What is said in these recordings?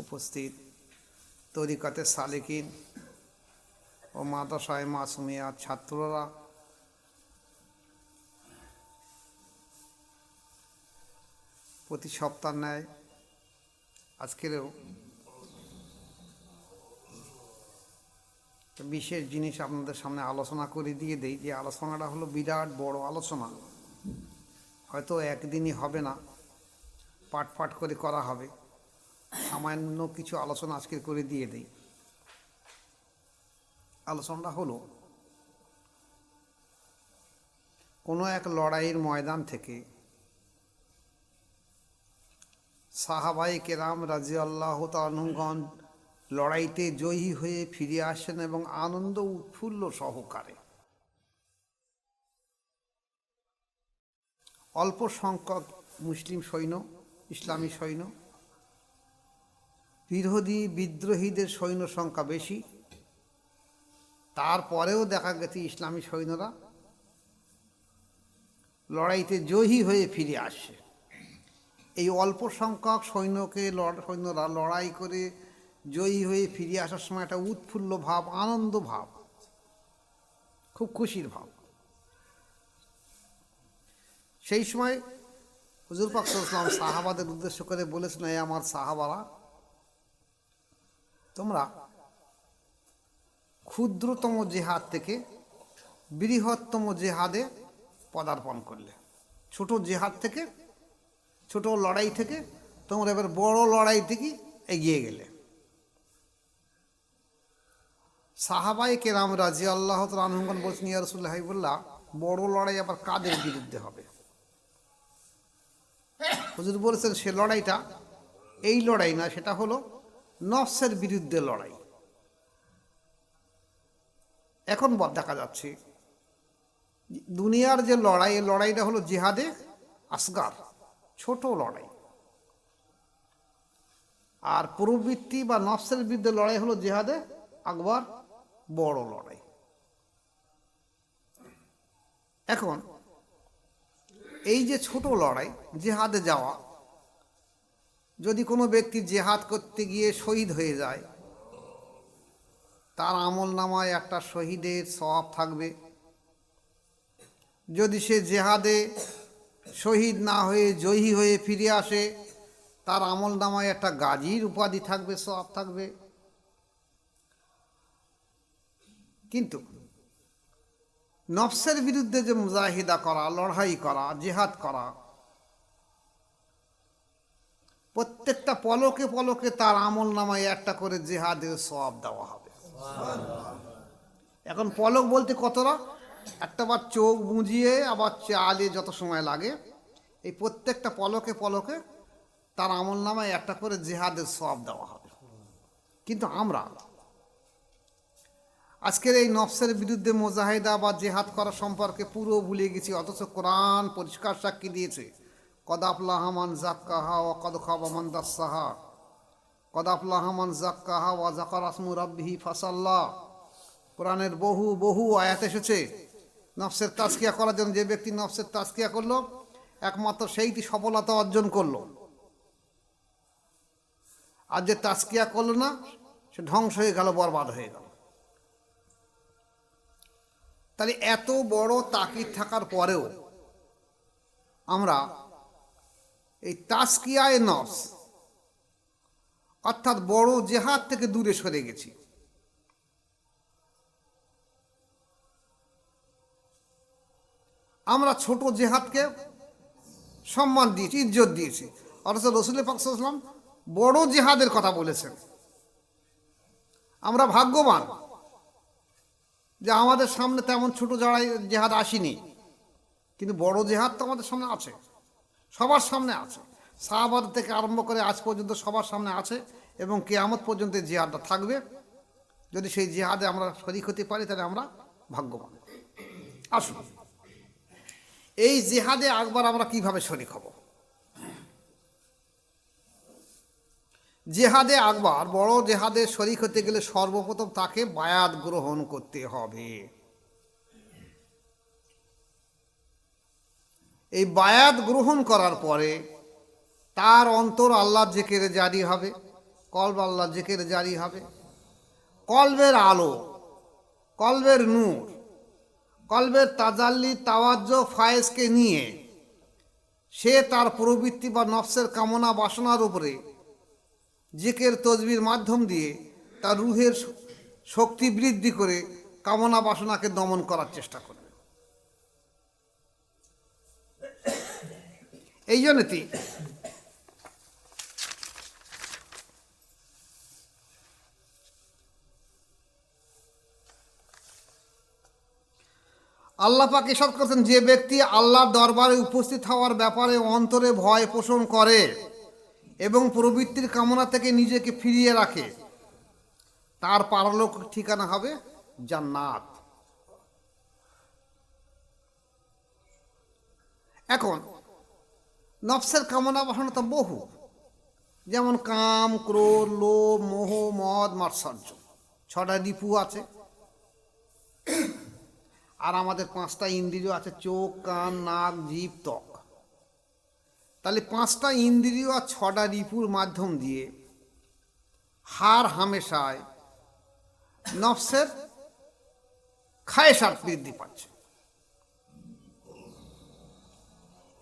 উপস্থিত তরিকাতে সালেকিন ও মাদ্রাসায়ে মাসুমিয়ার ছাত্ররা, প্রতি সপ্তাহ ন্যায় আজকেরও বিশেষ জিনিস আপনাদের সামনে আলোচনা করে দিয়ে দেই। যে আলোচনাটা হলো বিরাট বড় আলোচনা, হয়তো একদিনই হবে না, পাট পাট করে করা হবে। সামান্য কিছু আলোচনা আজকে করে দিয়ে দেই। আলোচনাটা হলো কোনো এক লড়াইয়ের ময়দান থেকে সাহাবায়ে কেরাম রাদিয়াল্লাহু তাআলা আনহুগণ লড়াইতে জয়ী হয়ে ফিরে আসেন এবং আনন্দ উৎফুল্ল সহকারে। অল্প সংখ্যক মুসলিম সৈন্য, ইসলামী সৈন্য, বিদ্রোহীদের সৈন্য সংখ্যা বেশি। তারপরেও দেখা গেছে ইসলামী সৈন্যরা লড়াইতে জয়ী হয়ে ফিরে আসে। এই অল্প সংখ্যক সৈন্যরা লড়াই করে জয়ী হয়ে ফিরে আসার সময় একটা উৎফুল্ল ভাব, আনন্দ ভাব, খুব খুশির ভাব। সেই সময় হুজুর পাক সাল্লাল্লাহু আলাইহি ওয়াসাল্লাম সাহাবাদের উদ্দেশ্য করে বলেছেন, এই আমার সাহাবারা, তোমরা ক্ষুদ্রতম জেহাদ থেকে বৃহত্তম জেহাদে পদার্পণ করলে। ছোট জেহাদ থেকে, ছোট লড়াই থেকে তোমরা এবার বড় লড়াই থেকে এগিয়ে গেলে। সাহাবায়ে কেরাম রাদিয়াল্লাহু তাআলা আনহুগণ বলছেন, ইয়া রাসূলুল্লাহ, হাবিবাল্লাহ, বড় লড়াই আবার কাদের বিরুদ্ধে হবে? হুজুর বলেছেন, সে লড়াইটা এই লড়াই না, সেটা হলো নফসের বিরুদ্ধে লড়াই। এখন দেখা যাচ্ছে দুনিয়ার যে লড়াই, এই লড়াইটা হলো জিহাদে আসগার, ছোট লড়াই। আর প্রবৃত্তি বা নফসের বিরুদ্ধে লড়াই হলো জিহাদে আকবর, বড় লড়াই। এখন এই যে ছোট লড়াই, জিহাদে যাওয়া, যদি কোনো ব্যক্তি জিহাদ করতে গিয়ে শহীদ হয়ে যায়, তার আমল নামায় একটা শহীদের সওয়াব থাকবে। যদি সে জিহাদে শহীদ না হয়ে জয়ী হয়ে ফিরে আসে, তার আমল নামায় একটা গাজীর উপাধি থাকবে, সওয়াব থাকবে। কিন্তু নফসের বিরুদ্ধে যে মুজাহিদা করা, লড়াই করা, জিহাদ করা, প্রত্যেকটা পলকে পলকে তার আমল নামায় একটা করে জিহাদের সওয়াব দেওয়া হবে। এখন পলক বলতে কতটা? একটা বার চোখ বুজিয়ে আবার চালে যত সময় লাগে, এই প্রত্যেকটা পলকে পলকে তার আমল নামায় একটা করে জিহাদের সওয়াব দেওয়া হবে। কিন্তু আমরা আজকের এই নফসের বিরুদ্ধে মুজাহিদা বা জিহাদ করা সম্পর্কে পুরো ভুলে গেছি। অথচ কোরআন পরিষ্কার সাক্ষী দিয়েছে, কদ আফলাহা মান যাক্কাহা ওয়া কদ খাবা মান দাসসাহা, কদ আফলাহা মান যাক্কাহা ওয়া যাকারা ইসমা রাব্বিহি ফাসাল্লা। কোরআনের বহু বহু আয়াত এসেছে নফসের তাজকিয়া করার জন্য। যে ব্যক্তি নফসের তাজকিয়া করলো, একমাত্র সেইটি সফলতা অর্জন করলো। আর যে তাজকিয়া করলো না, সে ধ্বংস হয়ে গেল, বরবাদ হয়ে গেল। তাহলে এত বড় তাকিদ থাকার পরেও আমরা এই তাজকিয়ায়ে নফস অর্থাৎ বড় জেহাদ থেকে দূরে সরে গেছি। আমরা ছোট জেহাদকে সম্মান দিয়েছি, ইজ্জত দিয়েছি। অথচ রাসূল পাক সাল্লাল্লাহু আলাইহি ওয়াসাল্লাম বড় জেহাদের কথা বলেছেন। আমরা ভাগ্যবান যে আমাদের সামনে তেমন ছোট জেহাদ আসেনি, কিন্তু বড় জেহাদ তো আমাদের সামনে আছে, সবার সামনে আছে। সাহাবাদের থেকে আরম্ভ করে আজ পর্যন্ত সবার সামনে আছে, এবং কিয়ামত পর্যন্ত জিহাদটা থাকবে। যদি সেই জিহাদে আমরা শরীক হতে পারি, তাহলে আমরা ভাগ্যবান। আসুন, এই জিহাদে আকবর আমরা কিভাবে শরীক হব? জেহাদে আকবর, বড় জেহাদে শরীক হতে গেলে সর্বপ্রথম তাকে বায়াত গ্রহণ করতে হবে। এই বায়াত গ্রহণ করার পরে তার অন্তর আল্লাহর জিকিরে জারি হবে, কলব আল্লাহ জিকির জারি হবে। কলবের আলো, কলবের নূর, কলবের তাজাল্লি তাওয়াজ্জু ফায়েজকে নিয়ে সে তার প্রবৃত্তি বা নফসের কামনা বাসনার উপরে জিকির তসবির মাধ্যম দিয়ে তার রুহের শক্তি বৃদ্ধি করে কামনা বাসনাকে দমন করার চেষ্টা করবে। এই জন্যই আল্লাহ পাক ইরশাদ করেছেন, যে ব্যক্তি আল্লাহর দরবারে উপস্থিত হওয়ার ব্যাপারে অন্তরে ভয় পোষণ করে এবং প্রবৃত্তির কামনা থেকে নিজেকে ফিরিয়ে রাখে, তার পারলোক ঠিকানা হবে জান্নাত। এখন নফসের কামনা বাসনা তো বহু, যেমন কাম, ক্রোধ, লোভ, মোহ, মদ, মাৎসর্য, 6টা রিপু আছে। আর আমাদের 5টা ইন্দ্রিয় আছে, চোখ, কান, নাক, জিভ, ত্বক। তাহলে 5টা ইন্দ্রিয় আর 6টা রিপুর মাধ্যম দিয়ে হার হামেশায় নফসের খায়েশাত বৃদ্ধি পাচ্ছে।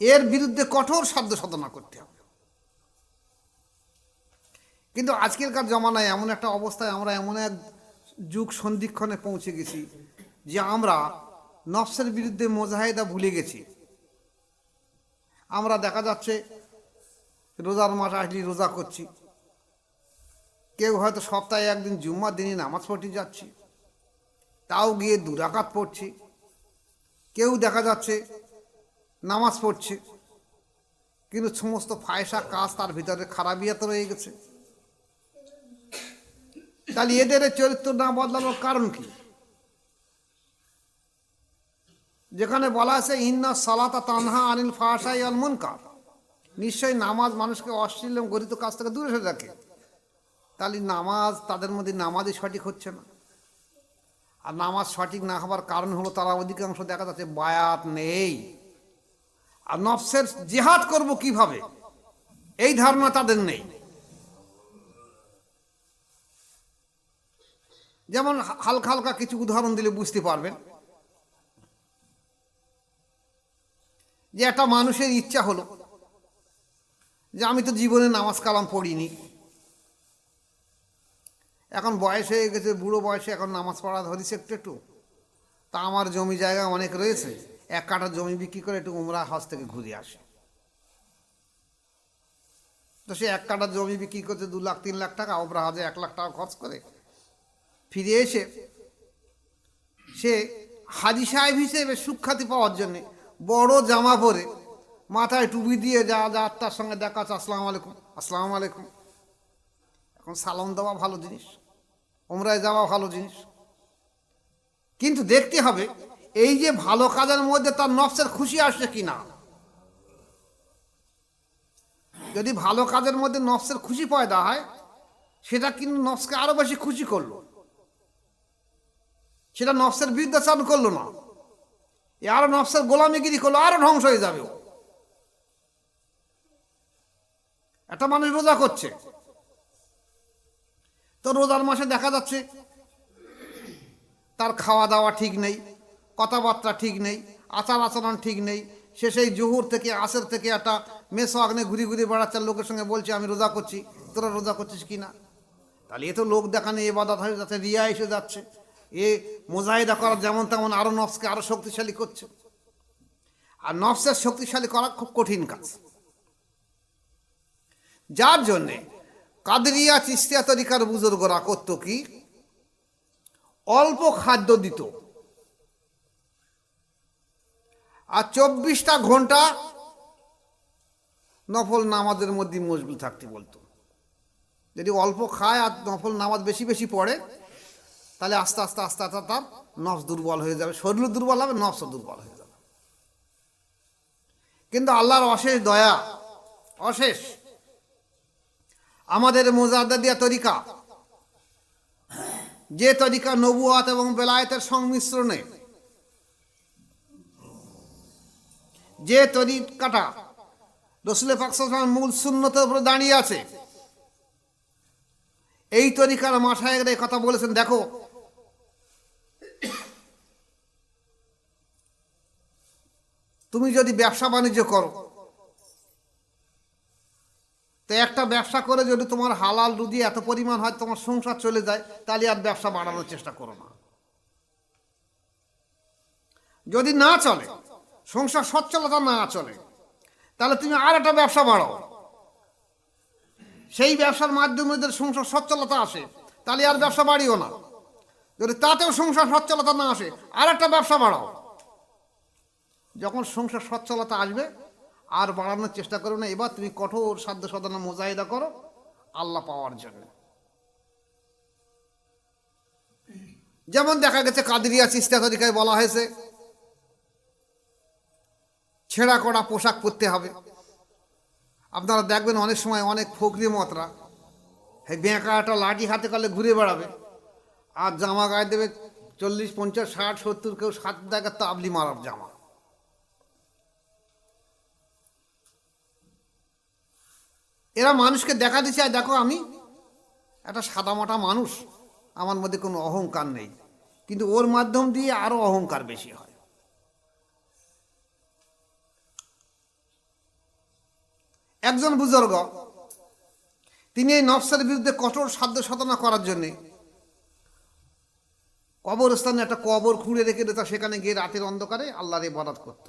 এর বিরুদ্ধে কঠোর সাধ্য সাধনা করতে হবে। কিন্তু আজকেরকার জমানায় এমন একটা অবস্থায়, আমরা এমন এক যুগ সন্ধিক্ষণে পৌঁছে গেছি যে আমরা নফসের বিরুদ্ধে মোজাহেদা ভুলে গেছি। আমরা দেখা যাচ্ছে রোজার মাস আসলে রোজা করছি, কেউ হয়তো সপ্তাহে একদিন জুম্মার দিনই নামাজ পড়তে যাচ্ছি, তাও গিয়ে 2 রাকাত পড়ছি। কেউ দেখা যাচ্ছে নামাজ পড়ছে, কিন্তু সমস্ত ফায়সা কাজ তার ভিতরে খারাপিয়াতে রয়ে গেছে। তাহলে এদের চরিত্র না বদলানোর কারণ কি? যেখানে বলা আছে ইন্না সালাতা তানহা আনিল ফাহশাই ওয়াল মুনকার, নিশ্চয়ই নামাজ মানুষকে অশ্লীল এবং গরিত কাজ থেকে দূরে সরে রাখে। তাহলে নামাজ, তাদের মধ্যে নামাজই সঠিক হচ্ছে না। আর নামাজ সঠিক না হবার কারণ হলো তারা অধিকাংশ দেখা যাচ্ছে বায়াত নেই। আর নফসের জিহাদ করব কিভাবে, এই ধারণা তাদের নেই। যেমন হালকা হালকা কিছু উদাহরণ দিলে বুঝতে পারবেন। যে একটা মানুষের ইচ্ছা হলো যে আমি তো জীবনে নামাজ কালাম পড়িনি, এখন বয়স হয়ে গেছে, বুড়ো বয়সে এখন নামাজ পড়া ধরিছে একটু একটু, তা আমার জমি জায়গা অনেক রয়েছে, 1 কাঠা জমি বিক্রি করে একটু উমরা হজ থেকে ঘুরে আসে। তো সে 1 কাঠা জমি বিক্রি করতে 2 লাখ 3 লাখ টাকা, উমরা হজে 1 লাখ টাকা খরচ করে ফিরে এসে সে হাজি সাহেব হিসেবে সুখ্যাতি পাওয়ার জন্যে বড় জামা পরে, মাথায় টুপি দিয়ে যা যা তার সঙ্গে দেখা আছে, আসসালামু আলাইকুম, আসসালামু আলাইকুম। এখন সালাম দেওয়া ভালো জিনিস, উমরায় যাওয়া ভালো জিনিস, কিন্তু দেখতে হবে এই যে ভালো কাজের মধ্যে তার নফসের খুশি আসছে কিনা। যদি ভালো কাজের মধ্যে নফসের খুশি পয়দা হয়, সেটা কিন্তু নফসকে আরো বেশি খুশি করলো, সেটা নফসের বিরুদ্ধাচরণ করলো না, আরো নফসের গোলামিগিরি করলো, আরো ধ্বংস হয়ে যাবে। একটা মানুষ রোজা করছে, তো রোজার মাসে দেখা যাচ্ছে তার খাওয়া দাওয়া ঠিক নেই, কথাবার্তা ঠিক নেই, আচার আচরণ ঠিক নেই। সে সেই জোহর থেকে আসর থেকে একটা মেসো আগ্নে ঘুরি ঘুরি বেড়াচ্ছে, লোকের সঙ্গে বলছে আমি রোজা করছি, তোরা রোজা করছিস কিনা। তাহলে এ তো লোক দেখানে ইবাদত হয়ে যাচ্ছে, রিয়া এসে যাচ্ছে। এ মোজাহিদা করার যেমন তেমন আরো নফসকে আরো শক্তিশালী করছে। আর নফসের শক্তিশালী করা খুব কঠিন কাজ, যার জন্যে কাদরিয়া চিশতিয়া তরিকার বুজুর্গরা করতো কি, অল্প খাদ্য দিত আর 24টা ঘন্টা নফল নামাজের মধ্যে মশগুল থাকতে বলতো। যদি অল্প খায় আর নফল নামাজ বেশি বেশি পড়ে, তাহলে আস্তে আস্তে আস্তে আস্তে তার নফস দুর্বল হয়ে যাবে, শরীর দুর্বল হবে, নফসও দুর্বল হয়ে যাবে। কিন্তু আল্লাহর অশেষ দয়া, অশেষ আমাদের মুজাদ্দিদিয়া তরিকা, যে তরিকা নবুয়াত এবং বেলায়েতের সংমিশ্রণে, যে তরিকাটা রাসূল পাক সাল্লাল্লাহু আলাইহি ওয়াসাল্লামের মূল সুন্নতের উপরে দাঁড়িয়ে আছে, এই তরিকার মাশায়েখরা এই কথা বলেছেন। দেখো, তুমি যদি ব্যবসা বাণিজ্য করো, তো একটা ব্যবসা করে যদি তোমার হালাল রুজি এত পরিমাণ হয় তোমার সংসার চলে যায়, তাহলে আর ব্যবসা বাড়ানোর চেষ্টা করো না। যদি না চলে, সংসার সচ্ছলতা না চলে, তাহলে তুমি আর একটা ব্যবসা বাড়াও। সেই ব্যবসার মাধ্যমে যদি সংসার সচ্ছলতা আসে, তাহলে আর ব্যবসা বাড়িও না। যদি তাতেও সংসার সচ্ছলতা না আসে, আর একটা ব্যবসা বাড়াও। যখন সংসার সচ্ছলতা আসবে আর বাড়ানোর চেষ্টা করো না। এবার তুমি কঠোর সাধ্য সাধনা মুজাহিদা করো আল্লাহ পাওয়ার জন্য। যেমন দেখা গেছে কাদেরিয়া চিশতিয়া তরিকায় বলা হয়েছে ছেঁড়া কড়া পোশাক পরতে হবে। আপনারা দেখবেন অনেক সময় অনেক ফকরি মতরা এই বেঁকা একটা লাঠি হাতে করলে ঘুরে বেড়াবে, আর জামা গায়ে দেবে 40, 50, 60, 70, কেউ 7 জায়গার তাবলি মারার জামা। এরা মানুষকে দেখা দিচ্ছে দেখো আমি একটা সাদামাটা মানুষ, আমার মধ্যে কোনো অহংকার নেই, কিন্তু ওর মাধ্যম দিয়ে আরো অহংকার বেশি হয়। একজন বুজুর্গ তিনি এই নফসের বিরুদ্ধে কঠোর সাধ্য সাধনা করার জন্যে কবরস্থানে একটা কবর খুঁড়ে রেখে দিত, সেখানে গিয়ে রাতের অন্ধকারে আল্লাহর ইবাদত করত।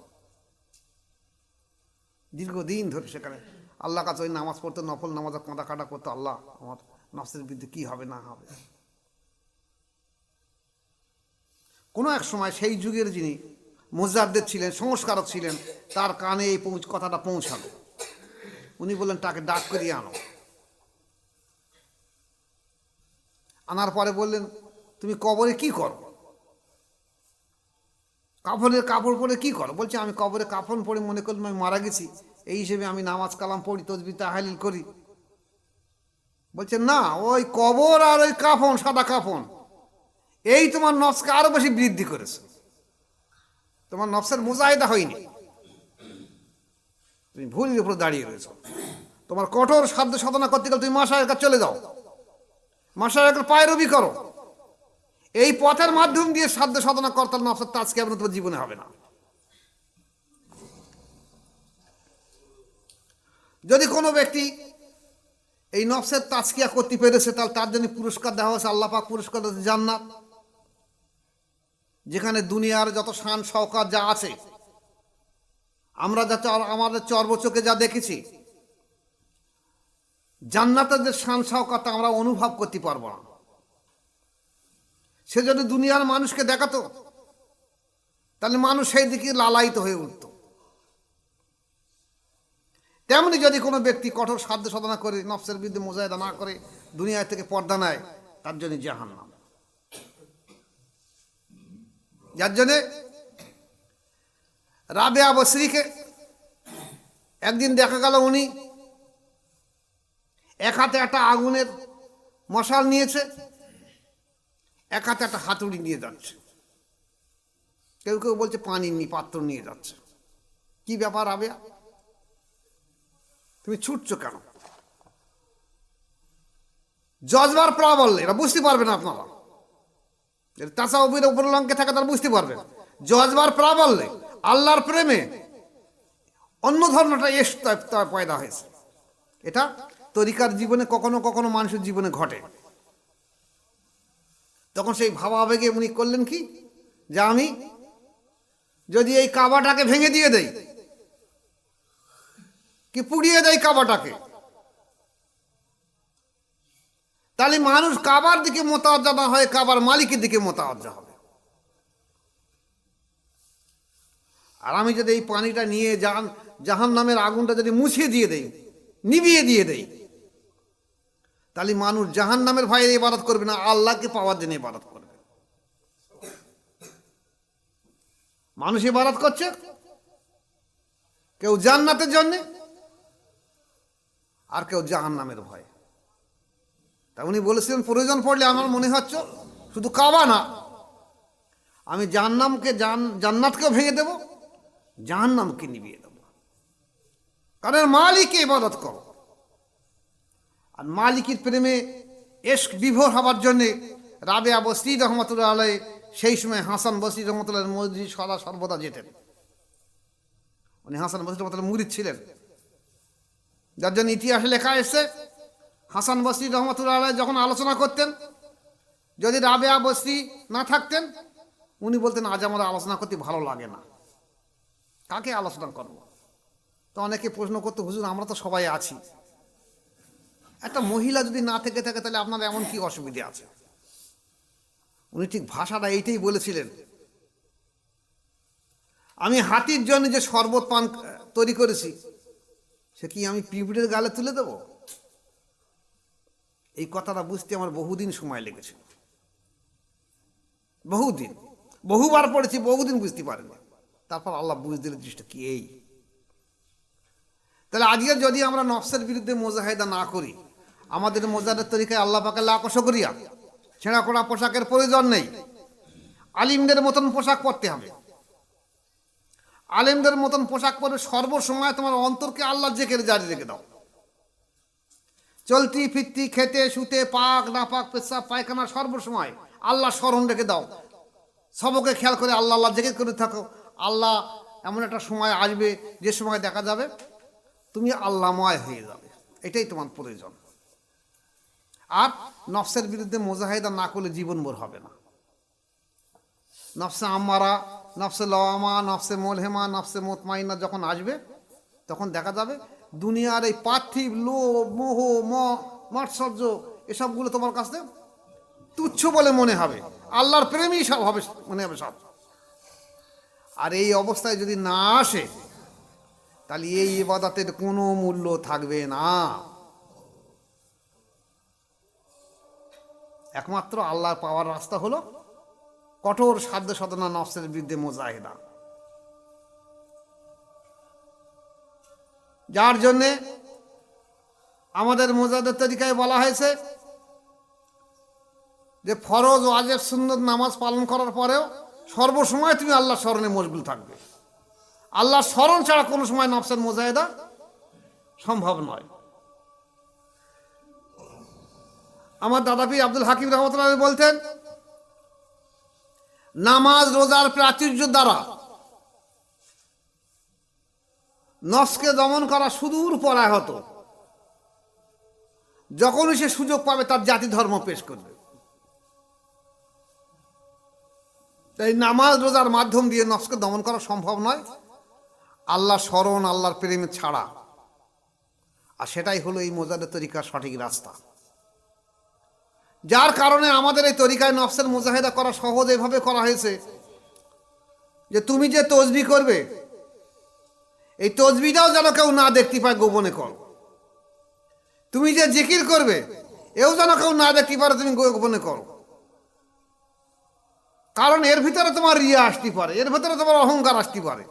দীর্ঘদিন ধরে সেখানে আল্লাহ কাছে ওই নামাজ পড়তো, নফল নামাজ কাঁদা কাটা করতো, আল্লাহ আমার নফসের বিরুদ্ধে কি হবে না হবে। কোনো এক সময় সেই যুগের যিনি মুজাদ্দিদ ছিলেন, সংস্কারক ছিলেন, তার কানে এই কথাটা পৌঁছালো। উনি বললেন তাকে ডাক করিয়ে আনো। আনার পরে বললেন তুমি কবরে কি করো? কাফনের কাপড় পরে কি করো? বলছে আমি কবরে কাফন পরে মনে করলাম আমি মারা গেছি, এই হিসেবে আমি নামাজ কালাম পড়ি, তসবিহ তাহলিল করি। বলছে না, ওই কবর আর ওই কাফন, সাদা কাফন, এই তোমার নফসকে আরো বেশি বৃদ্ধি করেছে। তোমার নফসের মুজাহিদা হয়নি, তুমি ভুলের উপরে দাঁড়িয়ে রয়েছো। তোমার কঠোর সাধ্য সাধনা করতে গেলে তুমি মাশায়েখের কাছে চলে যাও, মাশায়েখের পায়রবি করো। এই পথের মাধ্যম দিয়ে সাধ্য সাধনা করতে নফসের তাজকিয়া তোমার জীবনে হবে না। যদি কোনো ব্যক্তি এই নফসের তাজকিয়া করতে পেরেছে, তাহলে তার জন্য পুরস্কার দেওয়া হয়েছে, আল্লাহ পাক পুরস্কার দিয়েছে জান্নাত, যেখানে দুনিয়ার যত শান শওকত যা আছে, আমরা যা আমাদের চর্বচোখে যা দেখেছি, জান্নাতের যে শান শওকত আমরা অনুভব করতে পারবো না। সে যদি দুনিয়ার মানুষকে দেখাতো, তাহলে মানুষ সেই দিকে লালায়িত হয়ে উঠত। তেমনি যদি কোনো ব্যক্তি কঠোর সাধ্য সাধনা করে নফসের বিরুদ্ধে মুজাহিদা না করে দুনিয়া থেকে পর্দা নেয়, তার জন্য জাহান্নাম। যার জন্যে রাবেয়া বসরিকে একদিন দেখা গেল উনি এক হাতে একটা আগুনের মশাল নিয়েছে, এক হাতে একটা হাতুড়ি নিয়ে যাচ্ছে। কেউ কেউ বলছে পানি নিয়ে পাত্র নিয়ে যাচ্ছে। কি ব্যাপার রাবেয়া, তুমি ছুটছো কেন? জজবার প্রাবল্য এরা বুঝতে পারবে না, আপনারা তাসাউফের উপর লঙ্কে থাকে তারা বুঝতে পারবেন। জজবার প্রাবল্যে আল্লাহর প্রেমে অন্য ধর্মটা পয়দা হয়েছে। এটা তরিকার জীবনে কখনো কখনো মানুষের জীবনে ঘটে। তখন সেই ভাবাবেগে উনি করলেন কি, যে আমি যদি এই কাবাটাকে ভেঙে দিয়ে দেই, কি পুড়িয়ে দেয় কাবাটাকে, তাহলে মানুষ কাবার দিকে মোতাওয়াজ্জা না হয় কাবার মালিকের দিকে মোতাওয়াজ্জা হবে। আর আমি যদি এই পানিটা নিয়ে জাহান্নামের আগুনটা যদি মুছিয়ে দিয়ে দেই, নিভিয়ে দিয়ে দেই, তাহলে মানুষ জাহান্নামের ভয়ে ইবাদত করবে না, আল্লাহকে পাওয়ার জন্য ইবাদত করবে। মানুষ ইবাদত করছে কেউ জান্নাতের জন্য, আর কেউ জাহান্নামের ভয়। তা উনি বলেছিলেন প্রয়োজন পড়লে আমার মনে হচ্ছে শুধু কাবা না, আমি জান্নাতকেও ভেঙে দেব, জাহান্নামকে নিভিয়ে দেব। কারণ মালিককে ইবাদত করো, আর মালিকের প্রেমে এশক বিভোর হবার জন্যে রাবেয়া বসরি রহমতুল্লাহ আলাই সেই সময় হাসান বসরি রহমতুল্লাহ মসজিদ সদা সর্বদা যেতেন। উনি হাসান বসরি রহমতুল্লাহ মুরিদ ছিলেন, যার জন্য ইতিহাসে লেখা এসছে হাসান বসরি রহমতুল্লাহ আলাই যখন আলোচনা করতেন, যদি রাবেয়া বসরি না থাকতেন উনি বলতেন আজ আমার আলোচনা করতে ভালো লাগে না, কাকে আলোচনা করব? তো অনেকে প্রশ্ন করতে, হুজুর আমরা তো সবাই আছি, একটা মহিলা যদি না থেকে থাকে তাহলে আপনার এমন কি অসুবিধা আছে? উনি ঠিক ভাষাটা এইটাই বলেছিলেন, আমি হাতির জন্য যে শরবত পান তৈরি করেছি সে কি আমি পিঁপড়ের গালে তুলে দেব? এই কথাটা বুঝতে আমার বহুদিন সময় লেগেছিল, বহুদিন, বহুবার পড়েছি, বহুদিন বুঝতে পারিনি। তারপর আল্লাহ বুঝ দিলেন জিনিসটা কি এই। তাহলে আজকে যদি আমরা নফসের বিরুদ্ধে মুজাহিদা না করি, আমাদের মোজাদের তরিকায় আল্লাহ পাকে লাখ শুকরিয়া, ছেঁড়া কোড়া পোশাকের প্রয়োজন নেই, আলিমদের মতন পোশাক পরতে হবে। আলিমদের মতন পোশাক পরে সর্বসময় তোমার অন্তরকে আল্লাহ জেকের জারি রেখে দাও। চলতি ফিরতি, খেতে শুতে, পাক না পাক, পেশাব পায়খানা, সর্বসময় আল্লাহ স্মরণ রেখে দাও। সবকে খেয়াল করে আল্লাহ আল্লাহ জেকের করে থাকো। আল্লাহ এমন একটা সময় আসবে যে সময় দেখা যাবে তুমি আল্লাহময় হয়ে যাবে, এটাই তোমার প্রয়োজন। আর নফসের বিরুদ্ধে মুজাহিদা না করলে জীবনভর হবে না। নফসে আম্মারা, নফসে লওয়ামা, নফসে মোলহেমা, নফসে মুতমাইনা যখন আসবে তখন দেখা যাবে দুনিয়ার এই পার্থিব লোভ, মোহ, মাৎসর্য এসবগুলো তোমার কাছে তুচ্ছ বলে মনে হবে, আল্লাহর প্রেমই সব হবে মনে হবে সব। আর এই অবস্থায় যদি না আসে তাহলে এই ইবাদতের কোনো মূল্য থাকবে না। একমাত্র আল্লাহর পাওয়ার রাস্তা হলো কঠোর সাধ্য সাধনা, নফসের বিরুদ্ধে মুজাহিদা। যার জন্যে আমাদের মুজাহিদের তরিকায় বলা হয়েছে যে ফরজ, ওয়াজিব, সুন্নত নামাজ পালন করার পরেও সর্বসময় তুমি আল্লাহর স্মরণে মশগুল থাকবে। আল্লাহর স্মরণ ছাড়া কোনো সময় নফসের মুজাহিদা সম্ভব নয়। আমার দাদা পীর আব্দুল হাকিম রহমতুল্লাহ বলতেন, নামাজ রোজার প্রাচুর্য দ্বারা নফসকে দমন করা সুদূর পরাহত। যখনই সে সুযোগ পাবে তার জাতি ধর্ম পেশ করবে। তাই নামাজ রোজার মাধ্যম দিয়ে নফসকে দমন করা সম্ভব নয় আল্লাহ স্মরণ, আল্লাহর প্রেম ছাড়া। আর সেটাই হলো এই মুজাহিদের তরিকার সঠিক রাস্তা। যার কারণে আমাদের এই তরিকায় নফসের মুজাহিদা করা সহজ এভাবে করা হয়েছে যে তুমি যে তসবিহ করবে এই তসবিহটাও যেন কেউ না দেখতে পায়, গোপনে করো। তুমি যে জিকির করবে এও যেন কেউ না দেখতে পারে, তুমি গোপনে করো। কারণ এর ভিতরে তোমার রিয়া আসতে পারে, এর ভিতরে তোমার অহংকার আসতে পারে।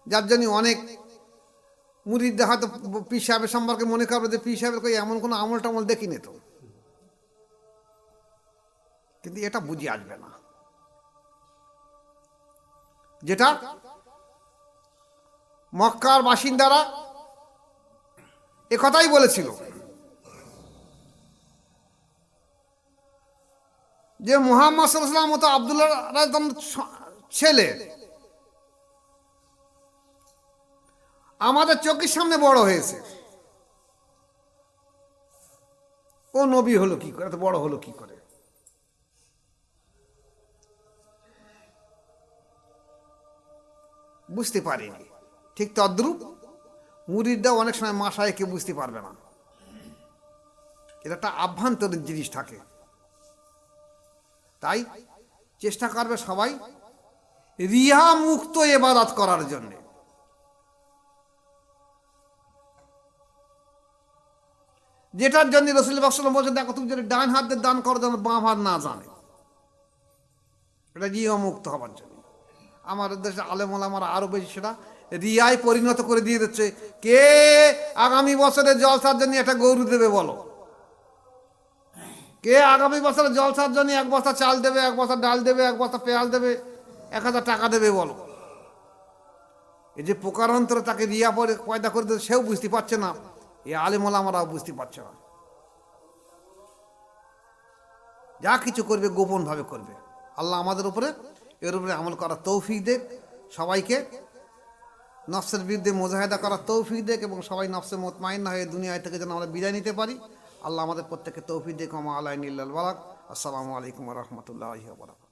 যার জন্য অনেক মুরিদরা হয়তো পীর সাহেবের সম্পর্কে মনে করবে যে পীর সাহেবের কই এমন কোনো আমল টামল দেখিনি তো, কিন্তু এটা বুঝে আসবে না। যেটা মক্কার বাসিন্দারা একথাই বলেছিল যে মুহাম্মদ সাল্লাল্লাহু আলাইহি ওয়াসাল্লাম মতো আব্দুল্লাহ ছেলে আমাদের চোখের সামনে বড় হয়েছে, ও নবী হলো কি করে, এত বড় হলো কি করে? বুঝতে পারিনি। ঠিক তদ্রূপ মুরিদরা অনেক সময় মাশায়েখকে বুঝতে পারবে না, এটা একটা আভ্যন্তরীণ জিনিস থাকে। তাই চেষ্টা করবে সবাই রিয়া মুক্ত ইবাদত করার জন্য। যেটার জন্য রাসূল সাল্লাল্লাহু আলাইহি ওয়াসাল্লাম বলেছেন, দেখো তুমি যদি ডান হাত দিয়ে দান করো যেন বাম হাত না জানে, এটা রিয়া মুক্ত হবার জন্য। আমাদের দেশে আলেম ওলামারা আরো বেশি সেটা রিয়ায় পরিণত করে দিয়ে দিচ্ছে। কে আগামী বছরে জলসার জন্য একটা গরু দেবে বলো? কে আগামী বছরে জলসার জন্য এক বস্তা চাল দেবে, এক বস্তা ডাল দেবে, এক বস্তা পেঁয়াজ দেবে, 1000 টাকা দেবে বলো? এই যে প্রকারান্তরে তাকে রিয়া পয়দা করে দেবে, সেও বুঝতে পারছে না এই আলেম ওলামারাও বুঝতে পারছে না। যা কিছু করবে গোপনভাবে করবে। আল্লাহ আমাদের উপরে এর উপরে আমল করার তৌফিক দেখ, সবাইকে নফসের বিরুদ্ধে মুজাহিদা করার তৌফিক দেখ, এবং সবাই নফসে মুতমাইন্না হয়ে দুনিয়া থেকে যেন আমরা বিদায় নিতে পারি। আল্লাহ আমাদের প্রত্যেককে তৌফিক দেখ। ওয়া মা আলাইনা ইল্লাল বালাগ। আসসালামু আলাইকুম ওয়া রাহমাতুল্লাহি ওয়া বারাকাতুহু।